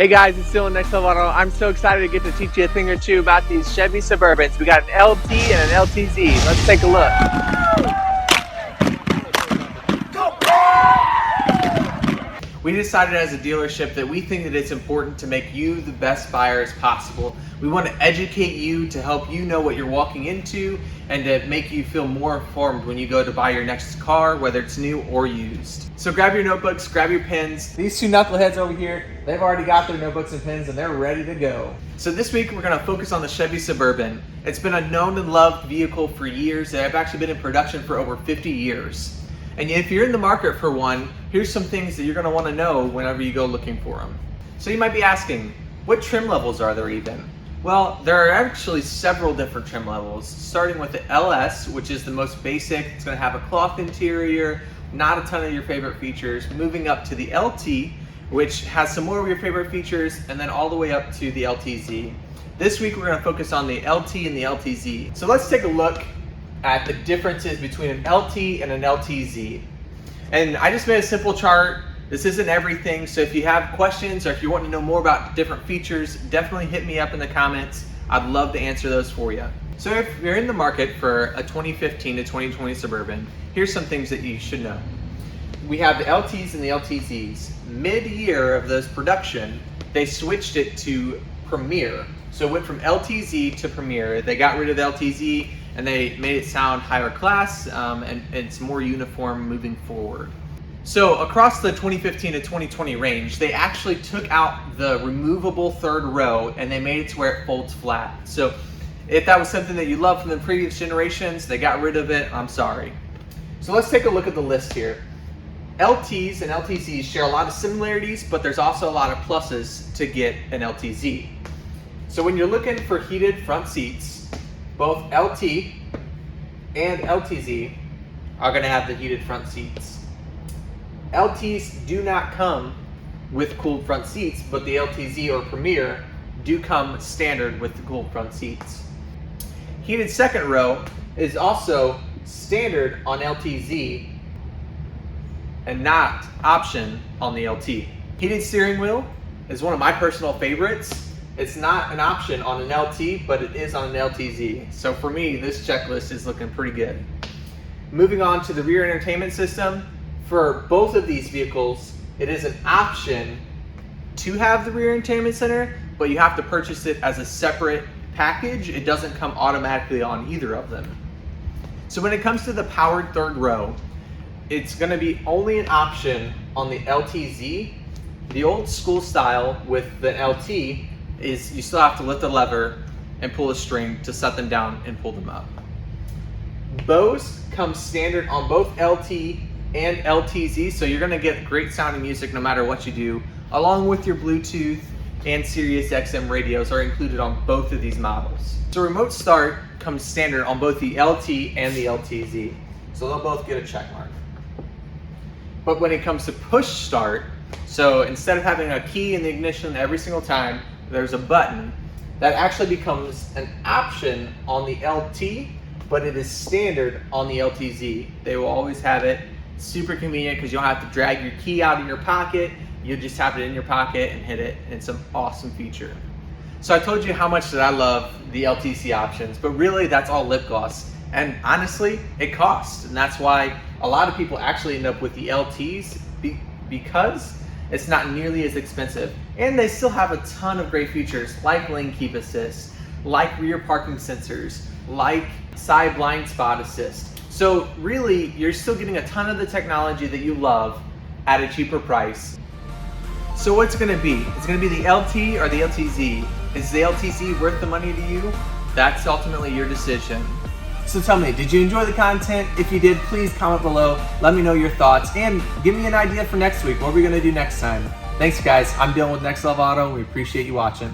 Hey guys, it's Dylan Next Level Auto. I'm so excited to get to teach you a thing or two about these Chevy Suburbans. We got an LT and an LTZ. Let's take a look. We decided as a dealership that we think that it's important to make you the best buyer as possible. We want to educate you to help you know what you're walking into and to make you feel more informed when you go to buy your next car, whether it's new or used. So grab your notebooks, grab your pens. These two knuckleheads over here, they've already got their notebooks and pens and they're ready to go. So this week we're going to focus on the Chevy Suburban. It's been a known and loved vehicle for years. They've actually been in production for over 50 years. And if you're in the market for one, here's some things that you're going to want to know whenever you go looking for them. So you might be asking, what trim levels are there even? Well, there are actually several different trim levels, starting with the LS, which is the most basic. It's going to have a cloth interior, not a ton of your favorite features, moving up to the LT, which has some more of your favorite features, and then all the way up to the LTZ. This week we're going to focus on the LT and the LTZ. So let's take a look at the differences between an LT and an LTZ. And I just made a simple chart. This isn't everything, so if you have questions or if you want to know more about different features, definitely hit me up in the comments. I'd love to answer those for you. So if you're in the market for a 2015 to 2020 Suburban, here's some things that you should know. We have the LTs and the LTZs. Mid-year of those production, they switched it to Premier. So it went from LTZ to Premier. They got rid of the LTZ and they made it sound higher class and it's more uniform moving forward. So across the 2015 to 2020 range, they actually took out the removable third row and they made it to where it folds flat. So if that was something that you loved from the previous generations, they got rid of it, I'm sorry. So let's take a look at the list here. LTs and LTZs share a lot of similarities, but there's also a lot of pluses to get an LTZ. So when you're looking for heated front seats, both LT and LTZ are going to have the heated front seats. LTs do not come with cooled front seats, but the LTZ or Premier do come standard with the cooled front seats. Heated second row is also standard on LTZ and not option on the LT. Heated steering wheel is one of my personal favorites. It's not an option on an LT, but it is on an LTZ. So for me, this checklist is looking pretty good. Moving on to the rear entertainment system. For both of these vehicles, it is an option to have the rear entertainment center, but you have to purchase it as a separate package. It doesn't come automatically on either of them. So when it comes to the powered third row, it's going to be only an option on the LTZ. The old school style with the LT is you still have to lift the lever and pull a string to set them down and pull them up. Bose comes standard on both LT and LTZ, so you're going to get great sounding music no matter what you do, along with your Bluetooth and Sirius XM radios are included on both of these models. So remote start comes standard on both the LT and the LTZ, so they'll both get a check mark. But when it comes to push start, so instead of having a key in the ignition every single time, there's a button that actually becomes an option on the LT, but it is standard on the LTZ. They will always have it. Super convenient because you don't have to drag your key out of your pocket. You just have it in your pocket and hit it. And it's an awesome feature. So I told you how much that I love the LTC options, but really that's all lip gloss. And honestly, it costs. And that's why a lot of people actually end up with the LTs because it's not nearly as expensive. And they still have a ton of great features like lane keep assist, like rear parking sensors, like side blind spot assist. So really, you're still getting a ton of the technology that you love at a cheaper price. So what's it gonna be? It's gonna be the LT or the LTZ. Is the LTZ worth the money to you? That's ultimately your decision. So tell me, did you enjoy the content? If you did, please comment below. Let me know your thoughts and give me an idea for next week. What are we gonna do next time? Thanks guys, I'm Dylan with Next Level Auto. We appreciate you watching.